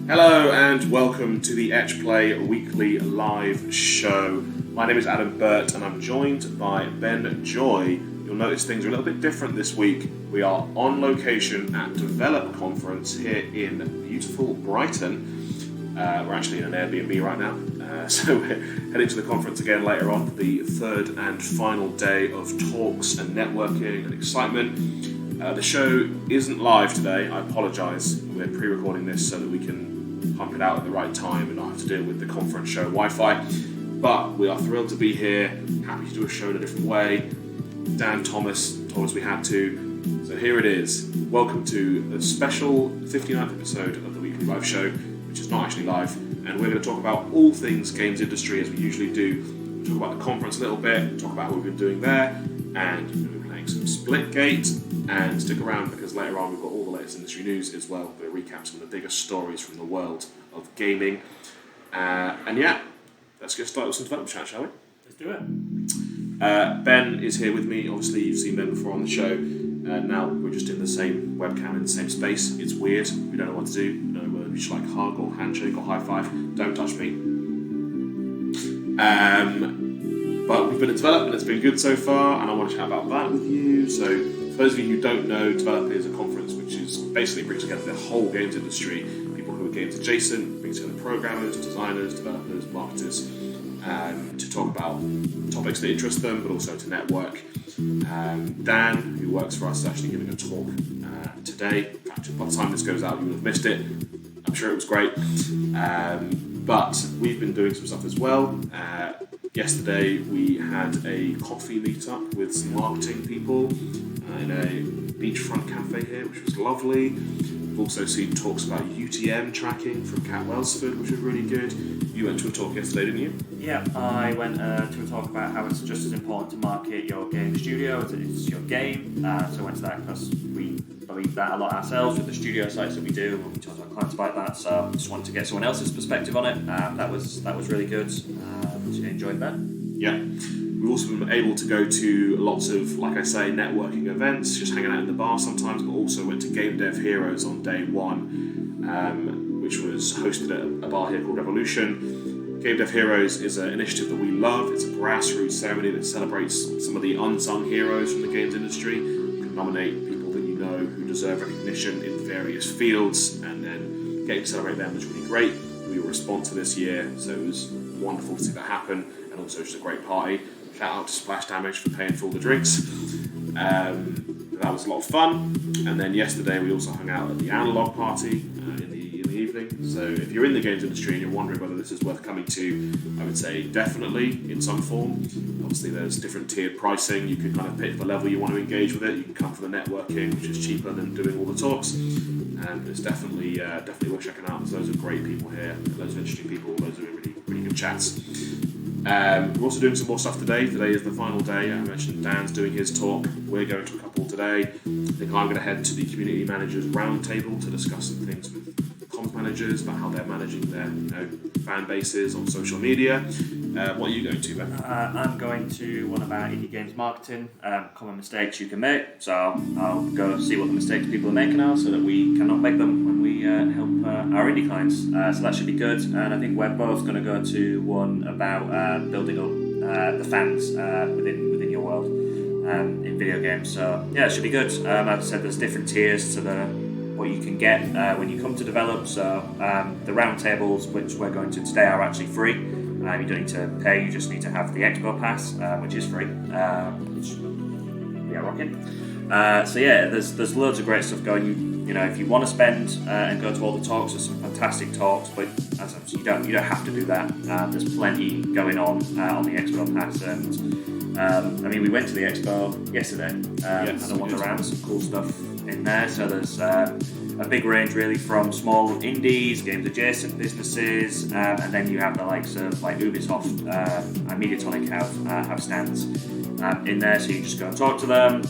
Hello and welcome to the Etch Play weekly live show. My name is Adam Burt and I'm joined by Ben Joy. You'll notice things are a little bit different this week. We are on location at Develop Conference here in beautiful Brighton. We're actually in an AirBnB right now, so we're heading to the conference again later on for the third and final day of talks and networking and excitement. The show isn't live today, I apologise. We're pre-recording this so that we can pump it out at the right time and not have to deal with the conference show Wi-Fi. But we are thrilled to be here, happy to do a show in a different way. Dan Thomas told us we had to, so here it is. Welcome to the special 59th episode of the weekly live show, which is not actually live, and we're going to talk about all things games industry as we usually do. We'll talk about the conference a little bit, talk about what we've been doing there, and we're going to be playing some Splitgate. And stick around because later on we've got all the latest industry news as well. We're going to recap some of the biggest stories from the world of gaming. And yeah, let's get started with some development chat, shall we? Let's do it. Ben is here with me. Obviously, you've seen Ben before on the show. Now we're just in the same webcam in the same space. It's weird. We don't know what to do. We don't know whether we should hug or handshake or high five. Don't touch me. But we've been at Develop and it's been good so far, and I want to chat about that with you. So, for those of you who don't know, Develop is a conference which is basically brings together the whole games industry, people who are games adjacent, brings together programmers, designers, developers, marketers, to talk about topics that interest them, but also to network. Dan, who works for us, is actually giving a talk today. In fact, by the time this goes out, you will have missed it. I'm sure it was great. But we've been doing some stuff as well. Yesterday we had a coffee meetup with some marketing people in a beachfront cafe here, which was lovely. We've also seen talks about UTM tracking from Cat Welsford, which was really good. You went to a talk yesterday, didn't you? Yeah, I went to a talk about how it's just as important to market your game studio as it is your game. So I went to that because we believe that a lot ourselves with the studio sites that we do, and we talk to our clients about that. So I just wanted to get someone else's perspective on it. That was really good. Enjoyed that. Yeah. We've also been able to go to lots of, like I say, networking events, just hanging out in the bar sometimes, but also went to Game Dev Heroes on day one, which was hosted at a bar here called Revolution. Game Dev Heroes is an initiative that we love. It's a grassroots ceremony that celebrates some of the unsung heroes from the games industry. You can nominate people that you know who deserve recognition in various fields, and then getting to celebrate them was really great. We were a sponsor this year, so it was wonderful to see that happen, and also just a great party. Shout out to Splash Damage for paying for all the drinks. That was a lot of fun. And then yesterday we also hung out at the Analog Party in the evening. So if you're in the games industry and you're wondering whether this is worth coming to, I would say definitely in some form. Obviously there's different tiered pricing. You can kind of pick the level you want to engage with it. You can come for the networking, which is cheaper than doing all the talks. And it's definitely worth checking out. There's loads of great people here, loads of interesting people, loads of really good chats. We're also doing some more stuff today. Today is the final day. I mentioned Dan's doing his talk. We're going to a couple today. I think I'm going to head to the Community Managers Roundtable to discuss some things with comms managers about how they're managing their fan bases on social media. What are you going to, Ben? I'm going to one of our indie games marketing common mistakes you can make. So I'll go see what the mistakes people are making are so that we cannot make them when we help our indie clients. So that should be good. And I think we're both going to go to one about building up the fans within your world in video games. So yeah, it should be good. As I said, there's different tiers to what you can get when you come to Develop. So the roundtables, which we're going to today, are actually free. You don't need to pay, you just need to have the Expo Pass, which is free, which we are rocking. So yeah, there's loads of great stuff going. You know, if you want to spend and go to all the talks, there's some fantastic talks, but as I said, you don't have to do that. There's plenty going on the Expo Pass, and I mean, we went to the Expo yesterday, and I wandered around, some cool stuff in there. So there's a big range really from small indies, games adjacent businesses, and then you have the likes of like Ubisoft and Mediatonic have stands in there, so you just go and talk to them,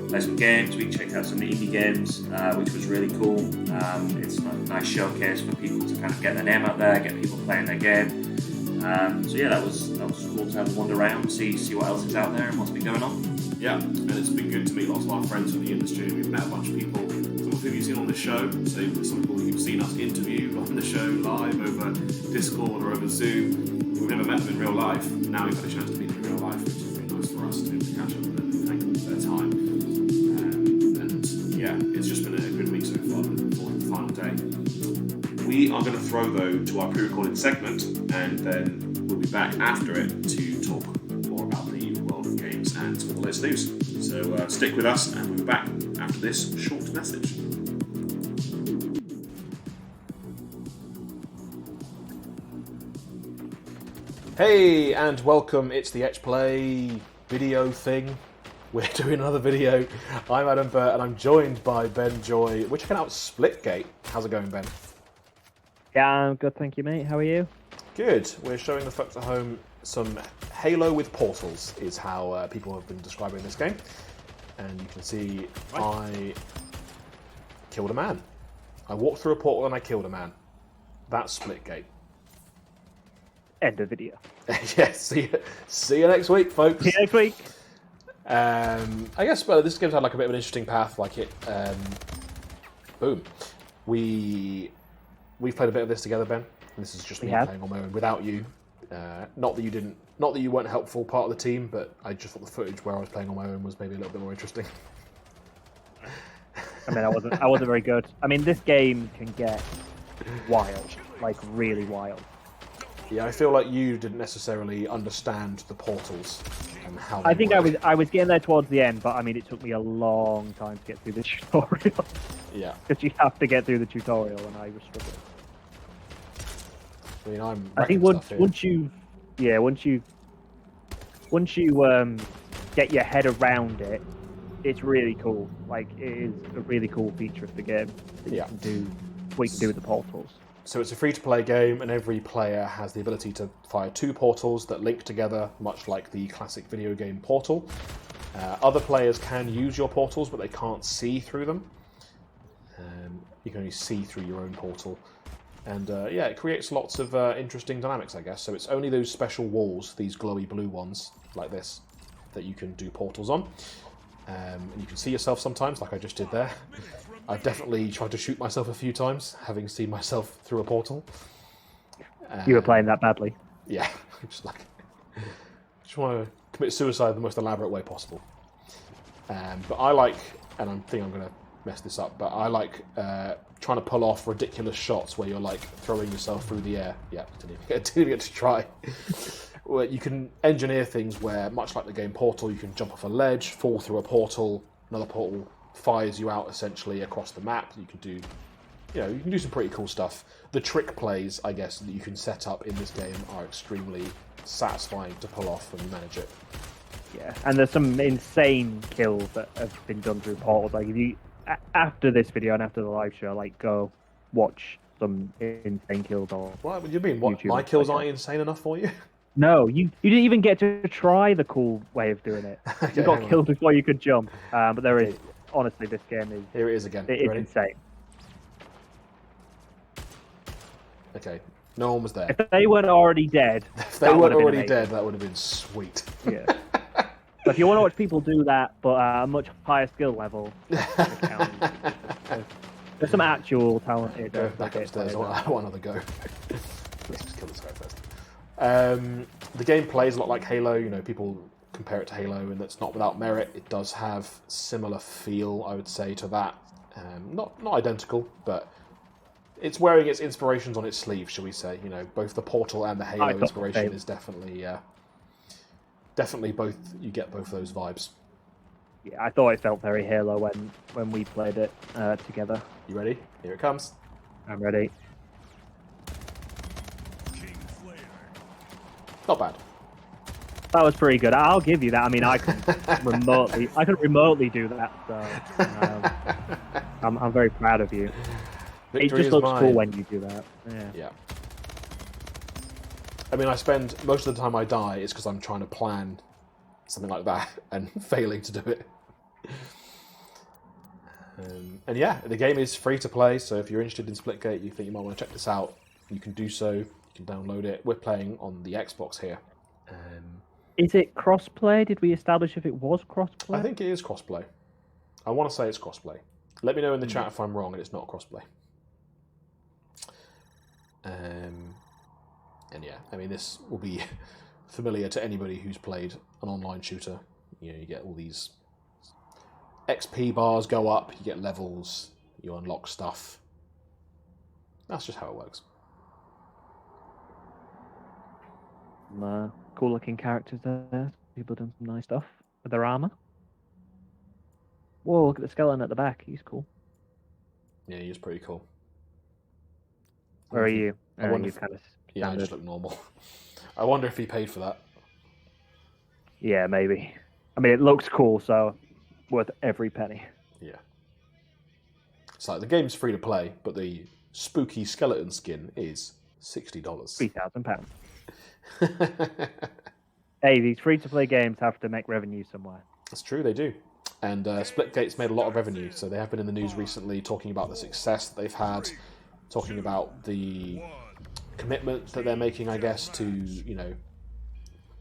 play some games. We checked out some of the indie games, which was really cool. It's a nice showcase for people to kind of get their name out there, get people playing their game. So yeah, that was cool to have a wander around, see what else is out there and what's been going on. Yeah, and it's been good to meet lots of our friends from the industry. We've met a bunch of people, some of whom you've seen on the show, so some people you've seen us interview on the show live over Discord or over Zoom. We've never met them in real life. Now we've had a chance to meet them in real life, which is really nice for us to catch up with them and thank them for their time. And yeah, it's just been a good week so far. Looking forward to the final day. We are going to throw though to our pre-recorded segment, and then we'll be back after it to talk more about the world of games and all its news. So stick with us, and we'll be back after this short message. Hey, and welcome. It's the Etch Play video thing. We're doing another video. I'm Adam Burt, and I'm joined by Ben Joy. We're checking out Splitgate. How's it going, Ben? Yeah, I'm good, thank you, mate. How are you? Good. We're showing the folks at home some Halo with portals, is how people have been describing this game. And you can see I killed a man. I walked through a portal and I killed a man. That's Splitgate. End of video. Yeah, see you next week, folks. See you next week. I guess this game's had like a bit of an interesting path. Like it, boom. We've played a bit of this together, Ben. And this is just me playing on my own without you. Not that you weren't helpful part of the team, but I just thought the footage where I was playing on my own was maybe a little bit more interesting. I mean, I wasn't very good. I mean, this game can get wild, like really wild. Yeah, I feel like you didn't necessarily understand the portals and how. I think I was getting there towards the end, but I mean, it took me a long time to get through the tutorial. Yeah, because you have to get through the tutorial, and I was struggling. I mean, I think once you get your head around it, it's really cool. Like, it is a really cool feature of the game. You can do what you can do with the portals. So it's a free-to-play game, and every player has the ability to fire 2 portals that link together, much like the classic video game Portal. Other players can use your portals, but they can't see through them. You can only see through your own portal. And it creates lots of interesting dynamics, I guess. So it's only those special walls, these glowy blue ones, like this, that you can do portals on. And you can see yourself sometimes, like I just did there. I've definitely tried to shoot myself a few times, having seen myself through a portal. You were playing that badly. Yeah, just want to commit suicide the most elaborate way possible. But I like, and I think I'm going to mess this up, but I like trying to pull off ridiculous shots where you're like throwing yourself through the air. Yeah, didn't even get to try. Where you can engineer things where, much like the game Portal, you can jump off a ledge, fall through a portal, another portal fires you out essentially across the map. You can do some pretty cool stuff. The trick plays, I guess, that you can set up in this game are extremely satisfying to pull off when you manage it. Yeah, and there's some insane kills that have been done through portals. Like, if you after this video and after the live show, like, go watch some insane kills. Or what do you mean? What, my kills aren't insane enough for you? No, you didn't even get to try the cool way of doing it. Okay, you got killed before you could jump. But there is, honestly, this game is... Here it is again. It is insane. Okay, no one was there. If they weren't already dead... If they weren't already dead, that would have been sweet. Yeah. So if you want to watch people do that, but at a much higher skill level, there's some actual talented... Go back upstairs, I want another go. Let's just kill this guy first. The game plays a lot like Halo. People compare it to Halo, and that's not without merit. It does have similar feel, I would say, to that. Not identical, but it's wearing its inspirations on its sleeve, shall we say. Both the Portal and the Halo inspiration is definitely both. You get both those vibes. Yeah, I thought it felt very Halo when we played it together. You ready? Here it comes. I'm ready. Not bad. That was pretty good. I'll give you that. I mean, I could remotely do that. So I'm very proud of you. Victory it just looks mine. Cool when you do that. Yeah. I mean, I spend most of the time I die is because I'm trying to plan something like that and failing to do it. And yeah, the game is free to play. So if you're interested in Splitgate, you think you might want to check this out, you can do so. You can download it. We're playing on the Xbox here. Is it crossplay? Did we establish if it was crossplay? I think it is crossplay. I want to say it's crossplay. Let me know in the chat if I'm wrong and it's not crossplay. And yeah, I mean, this will be familiar to anybody who's played an online shooter. You know, you get all these XP bars go up, you get levels, you unlock stuff. That's just how it works. Some cool looking characters there. People done some nice stuff with their armor. Whoa, look at the skeleton at the back. He's cool. Yeah, he's pretty cool. Where are you? I wonder you if- kind of Yeah, I standard. just look normal. I wonder if he paid for that. Yeah, maybe. I mean, it looks cool, so worth every penny. Yeah. It's like the game's free to play, but the spooky skeleton skin is $60. £3,000. Hey, these free-to-play games have to make revenue somewhere. That's true, they do. And Splitgate's made a lot of revenue, so they have been in the news recently talking about the success that they've had, talking about the commitment that they're making, I guess, to, you know,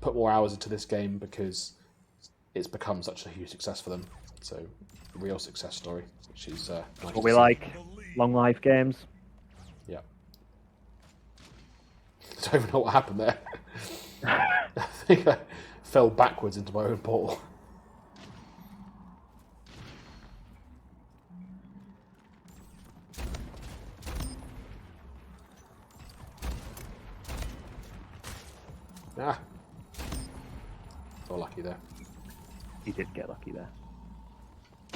put more hours into this game because it's become such a huge success for them. So, a real success story, which is nice What to we see. like, long life games. Yeah. I don't even know what happened there. I think I fell backwards into my own portal. Ah. So lucky there. You did get lucky there.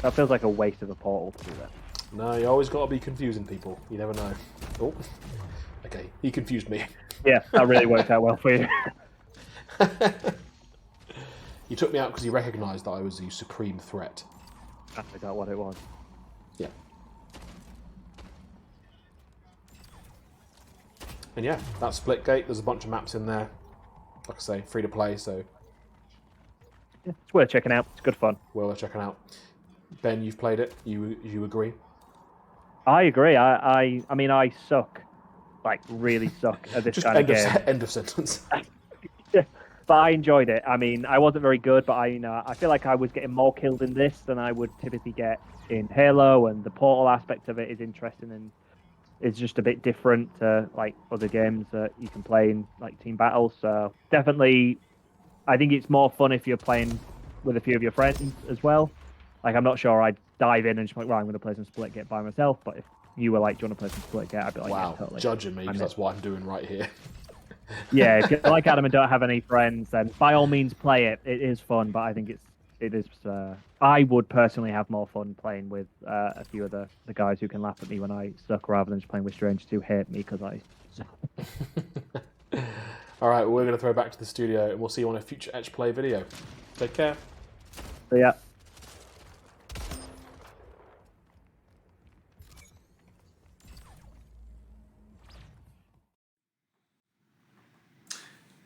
That feels like a waste of a portal to do that. No, you always got to be confusing people. You never know. Oh. Okay, he confused me. Yeah, that really worked out well for you. You took me out because you recognised that I was the supreme threat. I forgot what it was. Yeah. And yeah, that's Splitgate. There's a bunch of maps in there. Like I say, free to play, so Yeah, it's worth checking out. It's good fun. well worth checking out. Ben, you've played it. You agree? I agree. I mean, I suck. Like, really suck at this Just kind of game. end of sentence. But I enjoyed it. I mean, I wasn't very good, but I feel like I was getting more killed in this than I would typically get in Halo, and the portal aspect of it is interesting and it's just a bit different to like other games that you can play in like team battles. So definitely, I think it's more fun if you're playing with a few of your friends as well. Like, I'm not sure I'd dive in and just like, right, I'm going to play some Splitgate by myself, but if you were like, do you want to play some Splitgate? I'd be like, Wow, yeah, totally. judging me, because that's what I'm doing right here. Yeah, if you're like Adam and don't have any friends, then by all means play it. It is fun, but I think it is. I would personally have more fun playing with a few of the guys who can laugh at me when I suck, rather than just playing with strangers who hate me because I suck. All right, we're going to throw back to the studio, and we'll see you on a future Etch Play video. Take care. So yeah.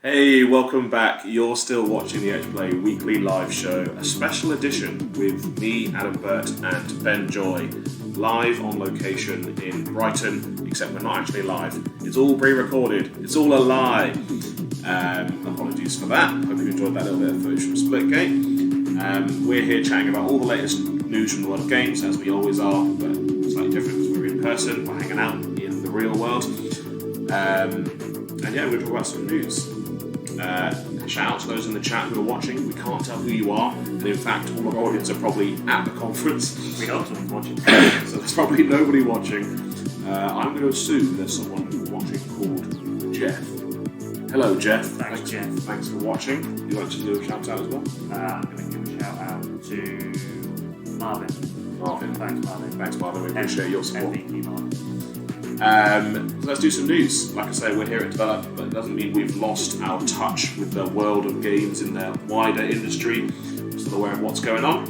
Hey, welcome back. You're still watching the Etch Play weekly live show, a special edition with me, Adam Burt, and Ben Joy, live on location in Brighton, except we're not actually live. It's all pre-recorded. It's all a lie. Apologies for that. Hope you enjoyed that little bit of footage from Splitgate. We're here chatting about all the latest news from the world of games, as we always are, but slightly different because we're in person, we're hanging out in the real world. And yeah, we're going to talk about some news. Shout out to those in the chat who are watching. We can't tell who you are, and in fact, all of our audience are probably at the conference. We know someone's watching. So there's probably nobody watching. I'm going to assume there's someone watching called Jeff. Hello, Jeff. Thanks, Jeff. Thanks for watching. Would you like to do a shout out as well? I'm going to give a shout out to Marvin. Marvin. Thanks, Marvin. Thanks, Marvin. We appreciate your support. MVP Marvin. So let's do some news. Like I say, we're here at Develop, but it doesn't mean we've lost our touch with the world of games in the wider industry. We're still aware of what's going on.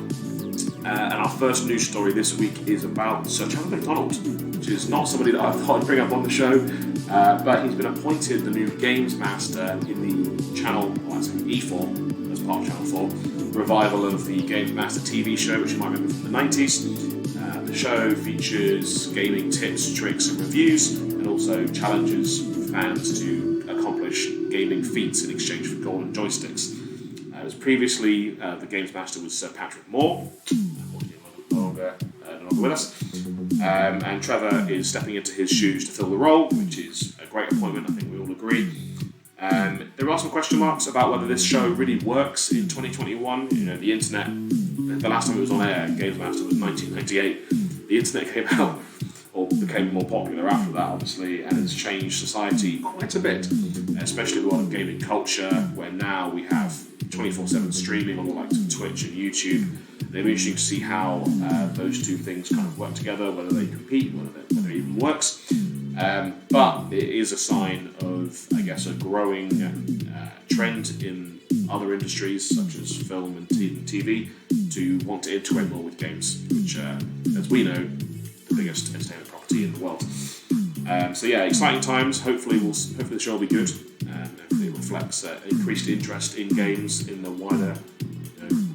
And our first news story this week is about Sir Chandler MacDonald, which is not somebody that I thought I'd bring up on the show, but he's been appointed the new Games Master in the channel, well, that's E4, as part of Channel 4, revival of the Games Master TV show, which you might remember from the 90s. The show features gaming tips, tricks and reviews, and also challenges fans to accomplish gaming feats in exchange for golden joysticks. It was previously, the Games Master was Sir Patrick Moore, unfortunately no longer with us. And Trevor is stepping into his shoes to fill the role, which is a great appointment, I think we all agree. There are some question marks about whether this show really works in 2021. You know, the internet, the last time it was on air, Games Master, was 1998. The internet came out, or became more popular after that, obviously, and it's changed society quite a bit, especially the world of gaming culture, where now we have 24/7 streaming on the likes of Twitch and YouTube. It'll be interesting to see how those two things kind of work together, whether they compete, whether it even works. But it is a sign of, I guess, a growing trend in other industries, such as film and TV, to want to integrate more with games, which, as we know, the biggest entertainment property in the world. So yeah, exciting times. Hopefully the show will be good, and hopefully it reflects increased interest in games in the wider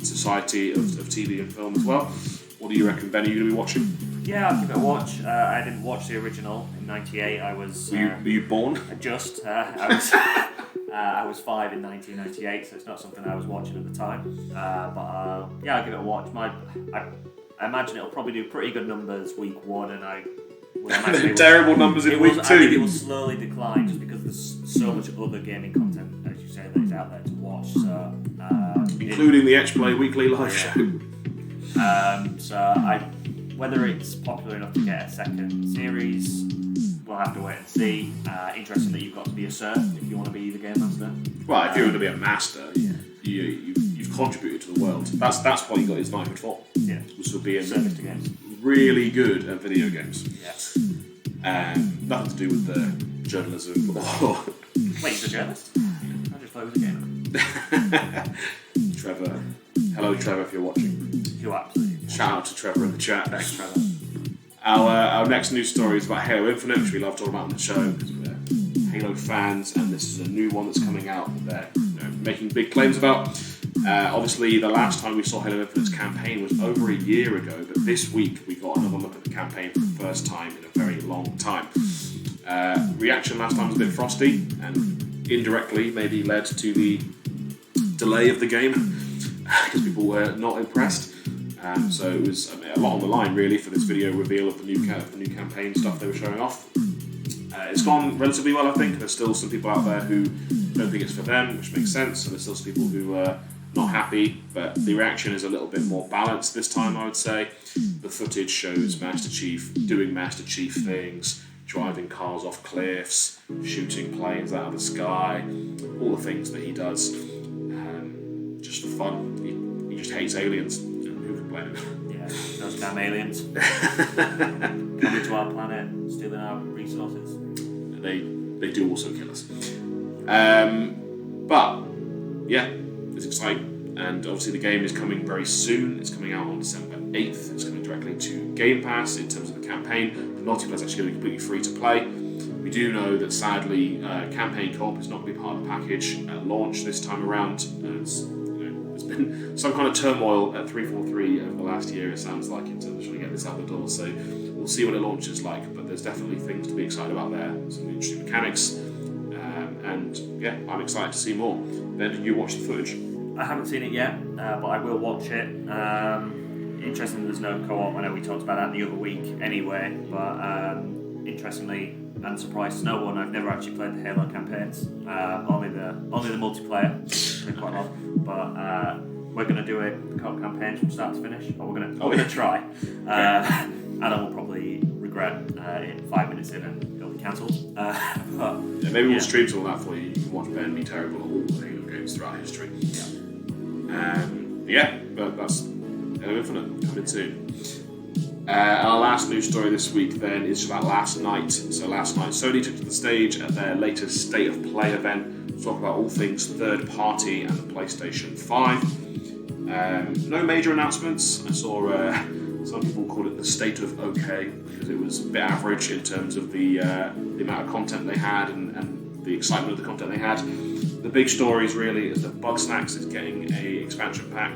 society of TV and film as well. What do you reckon, Ben? Are you going to be watching? Yeah, I'll give it a watch. I didn't watch the original in '98. I was. Were you born? I was 5 in 1998, so it's not something I was watching at the time. But yeah, I'll give it a watch. I imagine it'll probably do pretty good numbers week 1, and I would imagine terrible numbers in week 2. I think it will slowly decline just because there's so much other gaming content, as you say, that is out there to watch. So, including the Etch Play weekly live show. Whether it's popular enough to get a second series, we'll have to wait and see. Interesting that you've got to be a Sir if you want to be the Game Master. Well, if you want to be a Master, you've contributed to the world. That's what you got his knighthood for. Yeah. Was for being service to games. Really good at video games. Yeah. Nothing to do with the journalism. Wait, he's a journalist? I just thought he was a gamer. Trevor. Hello, Trevor, if you're watching. You absolutely. Shout out to Trevor in the chat. Thanks, Trevor. Our next news story is about Halo Infinite, which we love talking about on the show because we're Halo fans, and this is a new one that's coming out that they're making big claims about. Obviously, the last time we saw Halo Infinite's campaign was over a year ago, but this week we got another look at the campaign for the first time in a very long time. Reaction last time was a bit frosty, and indirectly maybe led to the delay of the game because people were not impressed. So it was a lot on the line really for this video reveal of the new campaign stuff they were showing off. It's gone relatively well, I think. There's still some people out there who don't think it's for them, which makes sense, and there's still some people who are not happy, but the reaction is a little bit more balanced this time, I would say. The footage shows Master Chief doing Master Chief things, driving cars off cliffs, shooting planes out of the sky, all the things that he does just for fun. He just hates aliens, and who can blame him? Yeah, those damn aliens coming to our planet, stealing our resources. They do also kill us. But yeah, it's exciting, and obviously the game is coming very soon. It's coming out on December 8th. It's coming directly to Game Pass in terms of the campaign. The multiplayer is actually going to be completely free to play. We do know that sadly, campaign co-op is not going to be part of the package at launch this time around. There's been some kind of turmoil at 343 over the last year, it sounds like, in terms of trying to get this out the door. So we'll see what it launches like, but there's definitely things to be excited about there. Some interesting mechanics, and yeah, I'm excited to see more. Ben, did you watch the footage? I haven't seen it yet, but I will watch it. Interesting there's no co-op. I know we talked about that the other week anyway, but interestingly, and surprised no one, I've never actually played the Halo campaigns. Only the multiplayer. Played quite a lot, but we're going to do a co-op campaign from start to finish. Or we're going to try, and I will probably regret it 5 minutes in and it'll be cancelled. Maybe we'll stream some of that for you. You can watch Ben be terrible at all the Halo games throughout history. But that's Halo Infinite coming soon. Our last news story this week then is about last night. So last night Sony took to the stage at their latest State of Play event to talk about all things third party and the PlayStation 5. No major announcements. I saw some people call it the State of OK because it was a bit average in terms of the amount of content they had and the excitement of the content they had. The big stories really is that Bugsnax is getting a expansion pack,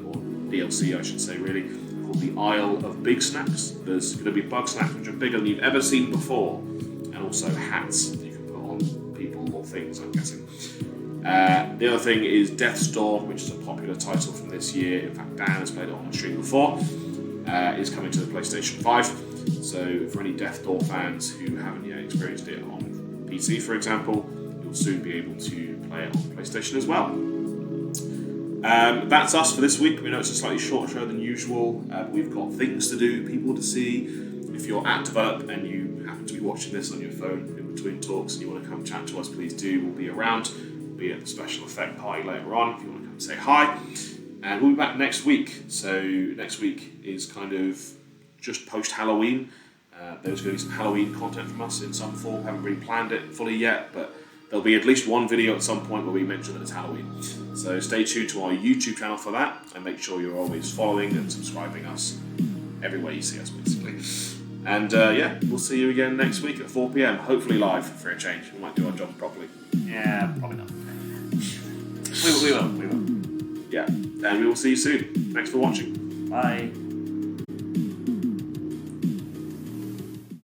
or DLC I should say really, called the Isle of Big Snacks. There's going to be Bugsnax which are bigger than you've ever seen before, and also hats that you can put on people or things, I'm guessing. The other thing is Death's Door, which is a popular title from this year. In fact, Dan has played it on the stream before. Is coming to the PlayStation 5. So for any Death Door fans who haven't yet experienced it on PC, for example, you'll soon be able to play it on PlayStation as well. That's us for this week. We know it's a slightly shorter show than usual, but we've got things to do, people to see. If you're at Develop and you happen to be watching this on your phone in between talks and you want to come chat to us, please do. We'll be around. We'll be at the special effect party later on if you want to come say hi. And we'll be back next week. So next week is kind of just post-Halloween. There's going to be some Halloween content from us in some form. Haven't really planned it fully yet, but there'll be at least one video at some point where we mention that it's Halloween. So stay tuned to our YouTube channel for that, and make sure you're always following and subscribing us everywhere you see us, basically. And we'll see you again next week at 4 PM, hopefully live for a change. We might do our jobs properly. Yeah, probably not. We will. Yeah, and we will see you soon. Thanks for watching. Bye.